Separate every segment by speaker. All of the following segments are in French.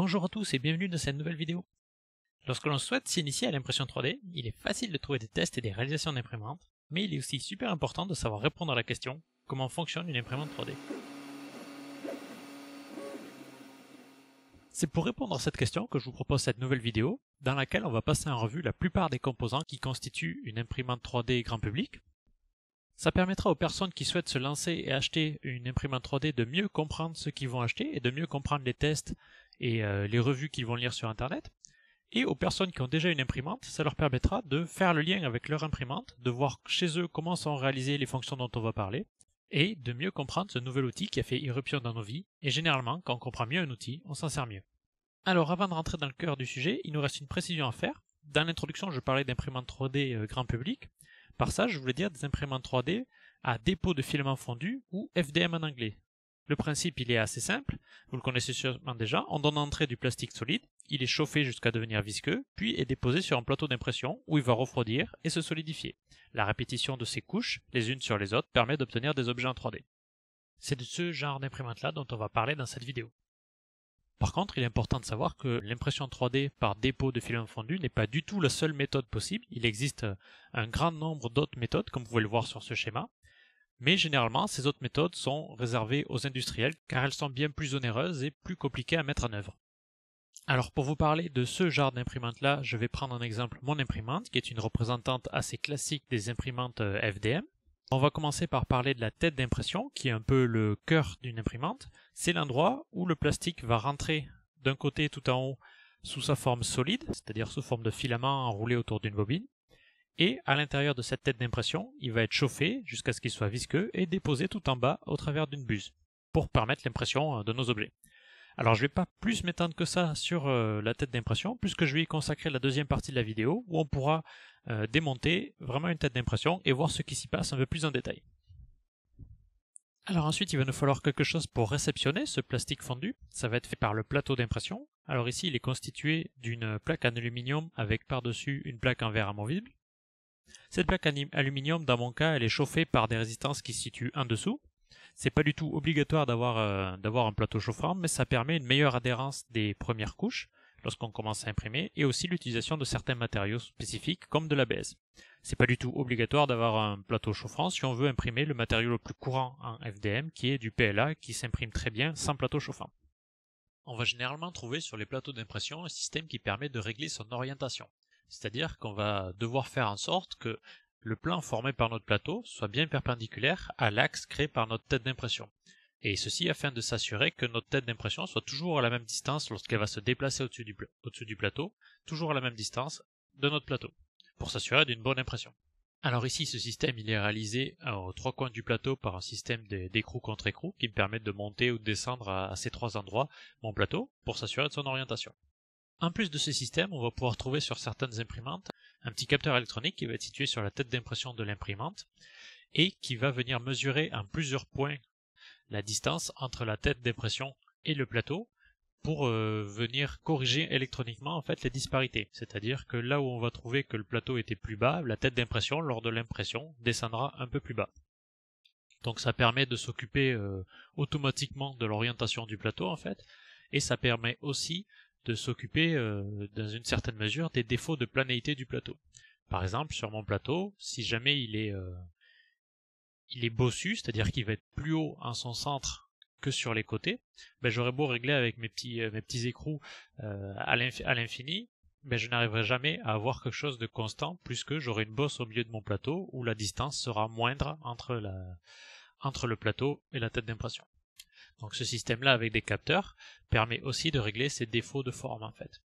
Speaker 1: Bonjour à tous et bienvenue dans cette nouvelle vidéo. Lorsque l'on souhaite s'initier à l'impression 3D, il est facile de trouver des tests et des réalisations d'imprimantes, mais il est aussi super important de savoir répondre à la question « Comment fonctionne une imprimante 3D ?» C'est pour répondre à cette question que je vous propose cette nouvelle vidéo, dans laquelle on va passer en revue la plupart des composants qui constituent une imprimante 3D grand public. Ça permettra aux personnes qui souhaitent se lancer et acheter une imprimante 3D de mieux comprendre ce qu'ils vont acheter et de mieux comprendre les tests et les revues qu'ils vont lire sur internet. Et aux personnes qui ont déjà une imprimante, ça leur permettra de faire le lien avec leur imprimante, de voir chez eux comment sont réalisées les fonctions dont on va parler, et de mieux comprendre ce nouvel outil qui a fait irruption dans nos vies, et généralement, quand on comprend mieux un outil, on s'en sert mieux. Alors avant de rentrer dans le cœur du sujet, il nous reste une précision à faire. Dans l'introduction, je parlais d'imprimantes 3D grand public. Par ça, je voulais dire des imprimantes 3D à dépôt de filament fondu, ou FDM en anglais. Le principe, il est assez simple, vous le connaissez sûrement déjà, on donne entrée du plastique solide, il est chauffé jusqu'à devenir visqueux, puis est déposé sur un plateau d'impression où il va refroidir et se solidifier. La répétition de ces couches, les unes sur les autres, permet d'obtenir des objets en 3D. C'est de ce genre d'imprimante-là dont on va parler dans cette vidéo. Par contre, il est important de savoir que l'impression 3D par dépôt de filament fondu n'est pas du tout la seule méthode possible, il existe un grand nombre d'autres méthodes, comme vous pouvez le voir sur ce schéma. Mais généralement, ces autres méthodes sont réservées aux industriels car elles sont bien plus onéreuses et plus compliquées à mettre en œuvre. Alors pour vous parler de ce genre d'imprimante-là, je vais prendre en exemple mon imprimante qui est une représentante assez classique des imprimantes FDM. On va commencer par parler de la tête d'impression qui est un peu le cœur d'une imprimante. C'est l'endroit où le plastique va rentrer d'un côté tout en haut sous sa forme solide, c'est-à-dire sous forme de filament enroulé autour d'une bobine. Et à l'intérieur de cette tête d'impression, il va être chauffé jusqu'à ce qu'il soit visqueux et déposé tout en bas au travers d'une buse pour permettre l'impression de nos objets. Alors je ne vais pas plus m'étendre que ça sur la tête d'impression puisque je vais y consacrer la deuxième partie de la vidéo où on pourra démonter vraiment une tête d'impression et voir ce qui s'y passe un peu plus en détail. Alors ensuite il va nous falloir quelque chose pour réceptionner ce plastique fondu, ça va être fait par le plateau d'impression. Alors ici il est constitué d'une plaque en aluminium avec par-dessus une plaque en verre amovible. Cette plaque aluminium, dans mon cas, elle est chauffée par des résistances qui se situent en dessous. C'est pas du tout obligatoire d'avoir un plateau chauffant, mais ça permet une meilleure adhérence des premières couches lorsqu'on commence à imprimer, et aussi l'utilisation de certains matériaux spécifiques comme de l'ABS. C'est pas du tout obligatoire d'avoir un plateau chauffant si on veut imprimer le matériau le plus courant en FDM, qui est du PLA, qui s'imprime très bien sans plateau chauffant. On va généralement trouver sur les plateaux d'impression un système qui permet de régler son orientation. C'est-à-dire qu'on va devoir faire en sorte que le plan formé par notre plateau soit bien perpendiculaire à l'axe créé par notre tête d'impression. Et ceci afin de s'assurer que notre tête d'impression soit toujours à la même distance lorsqu'elle va se déplacer au-dessus du plateau, toujours à la même distance de notre plateau, pour s'assurer d'une bonne impression. Alors ici, ce système il est réalisé aux trois coins du plateau par un système d'écrou contre écrou qui me permet de monter ou de descendre à ces trois endroits mon plateau pour s'assurer de son orientation. En plus de ce système, on va pouvoir trouver sur certaines imprimantes un petit capteur électronique qui va être situé sur la tête d'impression de l'imprimante et qui va venir mesurer en plusieurs points la distance entre la tête d'impression et le plateau pour venir corriger électroniquement en fait les disparités. C'est-à-dire que là où on va trouver que le plateau était plus bas, la tête d'impression lors de l'impression descendra un peu plus bas. Donc ça permet de s'occuper automatiquement de l'orientation du plateau en fait, et ça permet aussi de s'occuper dans une certaine mesure des défauts de planéité du plateau. Par exemple, sur mon plateau, si jamais il est bossu, c'est-à-dire qu'il va être plus haut en son centre que sur les côtés, ben j'aurais beau régler avec mes petits écrous à l'infini, ben je n'arriverai jamais à avoir quelque chose de constant puisque j'aurai une bosse au milieu de mon plateau où la distance sera moindre entre le plateau et la tête d'impression. Donc ce système-là avec des capteurs permet aussi de régler ces défauts de forme en fait.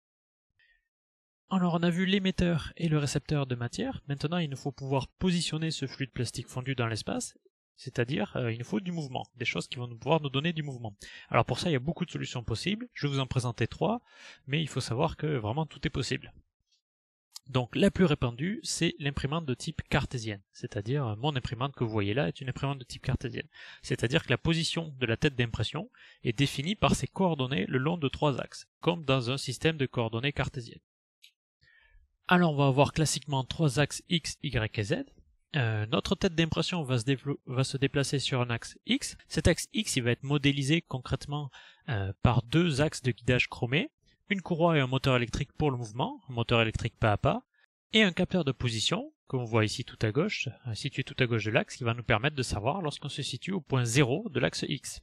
Speaker 1: Alors on a vu l'émetteur et le récepteur de matière, maintenant il nous faut pouvoir positionner ce fluide plastique fondu dans l'espace, c'est-à-dire il nous faut du mouvement, des choses qui vont pouvoir nous donner du mouvement. Alors pour ça il y a beaucoup de solutions possibles, je vais vous en présenter 3, mais il faut savoir que vraiment tout est possible. Donc la plus répandue, c'est l'imprimante de type cartésienne, c'est-à-dire mon imprimante que vous voyez là est une imprimante de type cartésienne. C'est-à-dire que la position de la tête d'impression est définie par ses coordonnées le long de 3 axes, comme dans un système de coordonnées cartésiennes. Alors on va avoir classiquement 3 axes X, Y et Z. Notre tête d'impression va se déplacer sur un axe X. Cet axe X il va être modélisé concrètement par 2 axes de guidage chromés. une courroie et un moteur électrique pour le mouvement, un moteur électrique pas à pas, et un capteur de position, que l'on voit ici tout à gauche, situé tout à gauche de l'axe, qui va nous permettre de savoir lorsqu'on se situe au point 0 de l'axe X.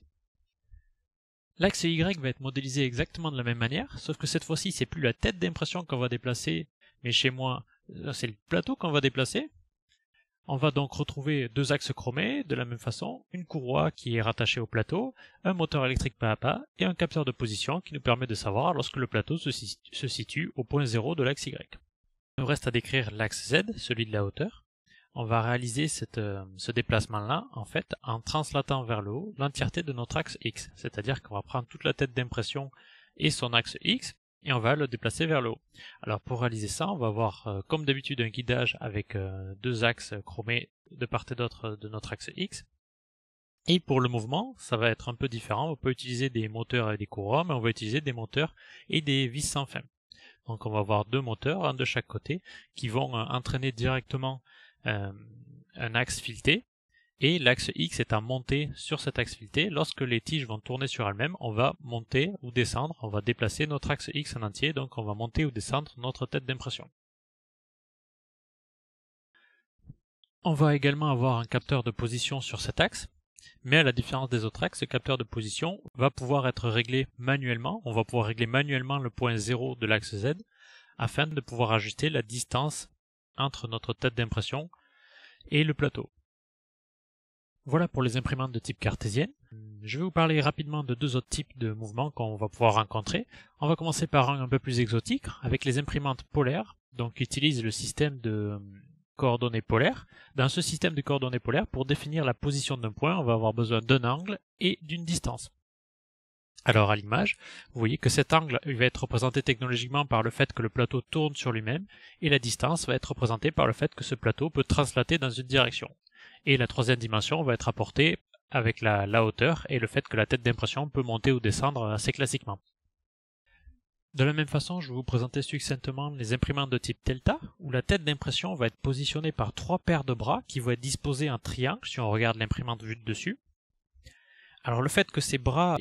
Speaker 1: L'axe Y va être modélisé exactement de la même manière, sauf que cette fois-ci c'est plus la tête d'impression qu'on va déplacer, mais chez moi c'est le plateau qu'on va déplacer. On va donc retrouver deux axes chromés, de la même façon, une courroie qui est rattachée au plateau, un moteur électrique pas à pas, et un capteur de position qui nous permet de savoir lorsque le plateau se situe au point 0 de l'axe Y. Il nous reste à décrire l'axe Z, celui de la hauteur. On va réaliser ce déplacement-là, en fait, en translatant vers le haut l'entièreté de notre axe X. C'est-à-dire qu'on va prendre toute la tête d'impression et son axe X, et on va le déplacer vers le haut. Alors pour réaliser ça, on va avoir comme d'habitude un guidage avec deux axes chromés de part et d'autre de notre axe X. Et pour le mouvement, ça va être un peu différent. On va pas utiliser des moteurs et des courroies, mais on va utiliser des moteurs et des vis sans fin. Donc on va avoir deux moteurs, un de chaque côté, qui vont entraîner directement un axe fileté, et l'axe X étant monté sur cet axe fileté. Lorsque les tiges vont tourner sur elles-mêmes, on va monter ou descendre, on va déplacer notre axe X en entier, donc on va monter ou descendre notre tête d'impression. On va également avoir un capteur de position sur cet axe, mais à la différence des autres axes, ce capteur de position va pouvoir être réglé manuellement. On va pouvoir régler manuellement le point 0 de l'axe Z, afin de pouvoir ajuster la distance entre notre tête d'impression et le plateau. Voilà pour les imprimantes de type cartésienne. Je vais vous parler rapidement de deux autres types de mouvements qu'on va pouvoir rencontrer. On va commencer par un peu plus exotique, avec les imprimantes polaires, donc qui utilisent le système de coordonnées polaires. Dans ce système de coordonnées polaires, pour définir la position d'un point, on va avoir besoin d'un angle et d'une distance. Alors à l'image, vous voyez que cet angle va être représenté technologiquement par le fait que le plateau tourne sur lui-même, et la distance va être représentée par le fait que ce plateau peut translater dans une direction. Et la troisième dimension va être apportée avec la hauteur et le fait que la tête d'impression peut monter ou descendre assez classiquement. De la même façon, je vais vous présenter succinctement les imprimantes de type delta, où la tête d'impression va être positionnée par trois paires de bras qui vont être disposés en triangle si on regarde l'imprimante vue de dessus. Alors le fait que ces bras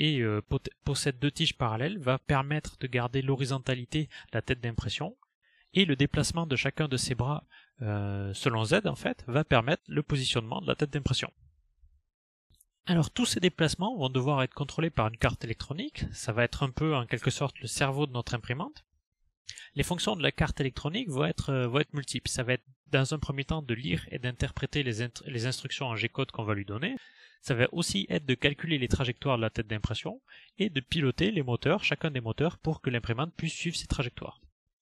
Speaker 1: possèdent deux tiges parallèles va permettre de garder l'horizontalité de la tête d'impression, et le déplacement de chacun de ces bras selon Z en fait va permettre le positionnement de la tête d'impression. Alors tous ces déplacements vont devoir être contrôlés par une carte électronique, ça va être un peu en quelque sorte le cerveau de notre imprimante. Les fonctions de la carte électronique vont être multiples, ça va être dans un premier temps de lire et d'interpréter les instructions en G-code qu'on va lui donner. Ça va aussi être de calculer les trajectoires de la tête d'impression et de piloter les moteurs, chacun des moteurs, pour que l'imprimante puisse suivre ces trajectoires.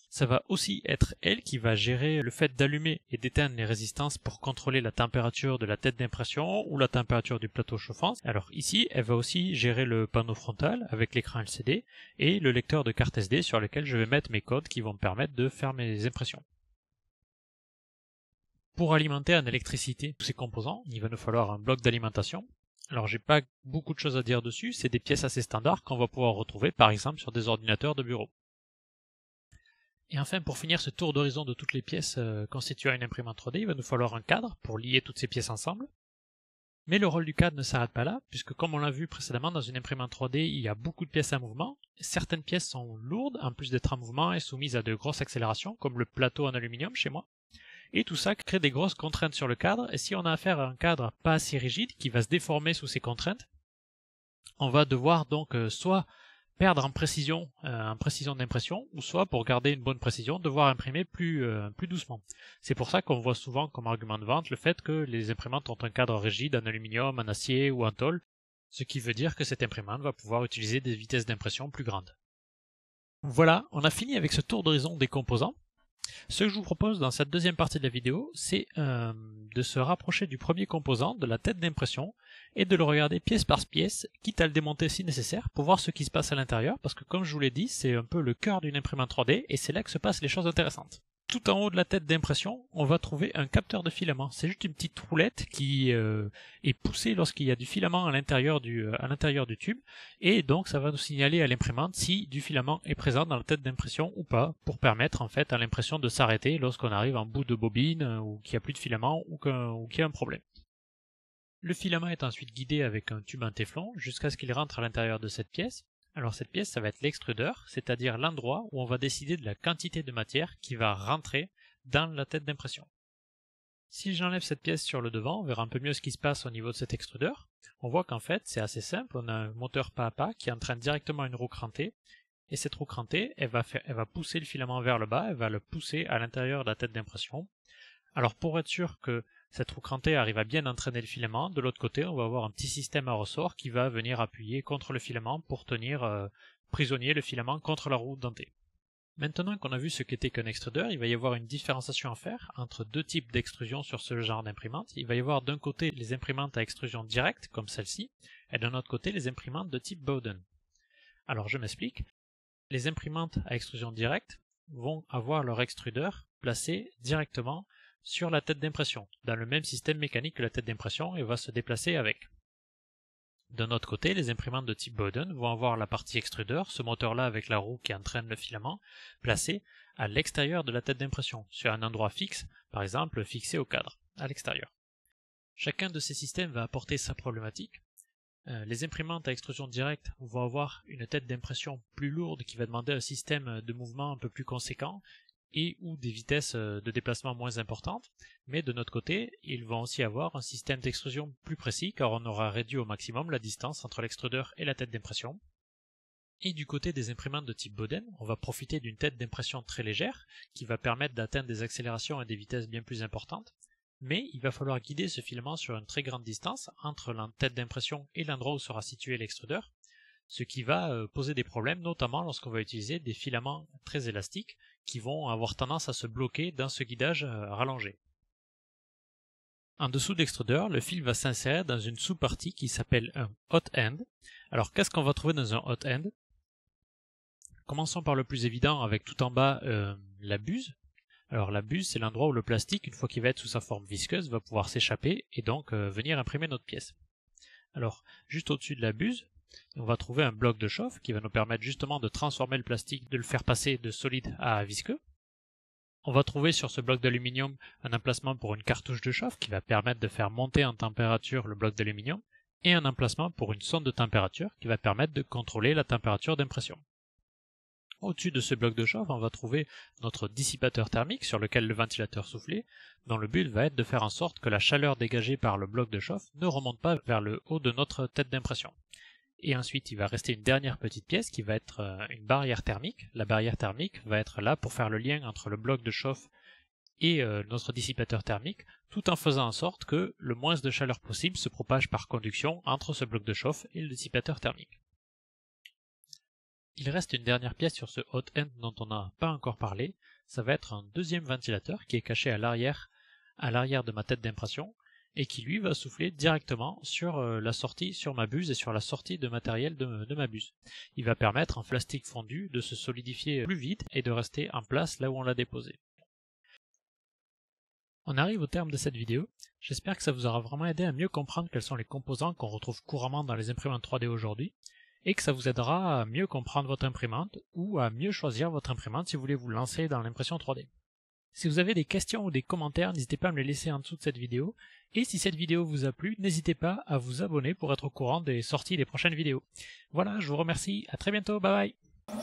Speaker 1: Ça va aussi être elle qui va gérer le fait d'allumer et d'éteindre les résistances pour contrôler la température de la tête d'impression ou la température du plateau chauffant. Alors ici, elle va aussi gérer le panneau frontal avec l'écran LCD et le lecteur de carte SD sur lequel je vais mettre mes codes qui vont me permettre de faire mes impressions. Pour alimenter en électricité tous ces composants, il va nous falloir un bloc d'alimentation. Alors j'ai pas beaucoup de choses à dire dessus, c'est des pièces assez standards qu'on va pouvoir retrouver par exemple sur des ordinateurs de bureau. Et enfin, pour finir ce tour d'horizon de toutes les pièces constituant une imprimante 3D, il va nous falloir un cadre pour lier toutes ces pièces ensemble. Mais le rôle du cadre ne s'arrête pas là, puisque comme on l'a vu précédemment, dans une imprimante 3D, il y a beaucoup de pièces en mouvement. Certaines pièces sont lourdes, en plus d'être en mouvement, et soumises à de grosses accélérations, comme le plateau en aluminium chez moi. Et tout ça crée des grosses contraintes sur le cadre, et si on a affaire à un cadre pas assez rigide, qui va se déformer sous ces contraintes, on va devoir donc soit perdre en précision d'impression, ou soit, pour garder une bonne précision, devoir imprimer plus doucement. C'est pour ça qu'on voit souvent comme argument de vente le fait que les imprimantes ont un cadre rigide en aluminium, en acier ou en tôle, ce qui veut dire que cette imprimante va pouvoir utiliser des vitesses d'impression plus grandes. Voilà, on a fini avec ce tour d'horizon des composants. Ce que je vous propose dans cette deuxième partie de la vidéo, c'est de se rapprocher du premier composant, de la tête d'impression, et de le regarder pièce par pièce, quitte à le démonter si nécessaire, pour voir ce qui se passe à l'intérieur, parce que comme je vous l'ai dit, c'est un peu le cœur d'une imprimante 3D, et c'est là que se passent les choses intéressantes. Tout en haut de la tête d'impression, on va trouver un capteur de filament. C'est juste une petite roulette qui est poussée lorsqu'il y a du filament à l'intérieur du tube, et donc ça va nous signaler à l'imprimante si du filament est présent dans la tête d'impression ou pas, pour permettre en fait à l'impression de s'arrêter lorsqu'on arrive en bout de bobine, ou qu'il n'y a plus de filament, ou qu'il y a un problème. Le filament est ensuite guidé avec un tube en téflon jusqu'à ce qu'il rentre à l'intérieur de cette pièce. Alors cette pièce, ça va être l'extrudeur, c'est-à-dire l'endroit où on va décider de la quantité de matière qui va rentrer dans la tête d'impression. Si j'enlève cette pièce sur le devant, on verra un peu mieux ce qui se passe au niveau de cet extrudeur. On voit qu'en fait, c'est assez simple, on a un moteur pas à pas qui entraîne directement une roue crantée, et cette roue crantée, elle va pousser le filament vers le bas, elle va le pousser à l'intérieur de la tête d'impression. Alors pour être sûr que cette roue crantée arrive à bien entraîner le filament, de l'autre côté, on va avoir un petit système à ressort qui va venir appuyer contre le filament pour tenir prisonnier le filament contre la roue dentée. Maintenant qu'on a vu ce qu'était qu'un extrudeur, il va y avoir une différenciation à faire entre deux types d'extrusion sur ce genre d'imprimante. Il va y avoir d'un côté les imprimantes à extrusion directe, comme celle-ci, et d'un autre côté les imprimantes de type Bowden. Alors je m'explique. Les imprimantes à extrusion directe vont avoir leur extrudeur placé directement sur la tête d'impression, dans le même système mécanique que la tête d'impression, et va se déplacer avec. D'un autre côté, les imprimantes de type Bowden vont avoir la partie extrudeur, ce moteur-là avec la roue qui entraîne le filament, placé à l'extérieur de la tête d'impression, sur un endroit fixe, par exemple fixé au cadre, à l'extérieur. Chacun de ces systèmes va apporter sa problématique. Les imprimantes à extrusion directe vont avoir une tête d'impression plus lourde qui va demander un système de mouvement un peu plus conséquent et ou des vitesses de déplacement moins importantes, mais de notre côté, ils vont aussi avoir un système d'extrusion plus précis car on aura réduit au maximum la distance entre l'extrudeur et la tête d'impression. Et du côté des imprimantes de type Bowden, on va profiter d'une tête d'impression très légère qui va permettre d'atteindre des accélérations et des vitesses bien plus importantes, mais il va falloir guider ce filament sur une très grande distance entre la tête d'impression et l'endroit où sera situé l'extrudeur, ce qui va poser des problèmes, notamment lorsqu'on va utiliser des filaments très élastiques qui vont avoir tendance à se bloquer dans ce guidage rallongé. En dessous de l'extrudeur, le fil va s'insérer dans une sous-partie qui s'appelle un hot end. Alors qu'est-ce qu'on va trouver dans un hot end? Commençons par le plus évident avec tout en bas la buse. Alors la buse, c'est l'endroit où le plastique, une fois qu'il va être sous sa forme visqueuse, va pouvoir s'échapper et donc venir imprimer notre pièce. Alors juste au-dessus de la buse, on va trouver un bloc de chauffe qui va nous permettre justement de transformer le plastique, de le faire passer de solide à visqueux. On va trouver sur ce bloc d'aluminium un emplacement pour une cartouche de chauffe qui va permettre de faire monter en température le bloc d'aluminium et un emplacement pour une sonde de température qui va permettre de contrôler la température d'impression. Au-dessus de ce bloc de chauffe, on va trouver notre dissipateur thermique sur lequel le ventilateur soufflé, dont le but va être de faire en sorte que la chaleur dégagée par le bloc de chauffe ne remonte pas vers le haut de notre tête d'impression. Et ensuite, il va rester une dernière petite pièce qui va être une barrière thermique. La barrière thermique va être là pour faire le lien entre le bloc de chauffe et notre dissipateur thermique, tout en faisant en sorte que le moins de chaleur possible se propage par conduction entre ce bloc de chauffe et le dissipateur thermique. Il reste une dernière pièce sur ce hot end dont on n'a pas encore parlé, ça va être un deuxième ventilateur qui est caché à l'arrière de ma tête d'impression, et qui lui va souffler directement sur la sortie, sur ma buse et sur la sortie de matériel de ma buse. Il va permettre en plastique fondu de se solidifier plus vite et de rester en place là où on l'a déposé. On arrive au terme de cette vidéo, j'espère que ça vous aura vraiment aidé à mieux comprendre quels sont les composants qu'on retrouve couramment dans les imprimantes 3D aujourd'hui, et que ça vous aidera à mieux comprendre votre imprimante ou à mieux choisir votre imprimante si vous voulez vous lancer dans l'impression 3D. Si vous avez des questions ou des commentaires, n'hésitez pas à me les laisser en dessous de cette vidéo. Et si cette vidéo vous a plu, n'hésitez pas à vous abonner pour être au courant des sorties des prochaines vidéos. Voilà, je vous remercie, à très bientôt, bye bye.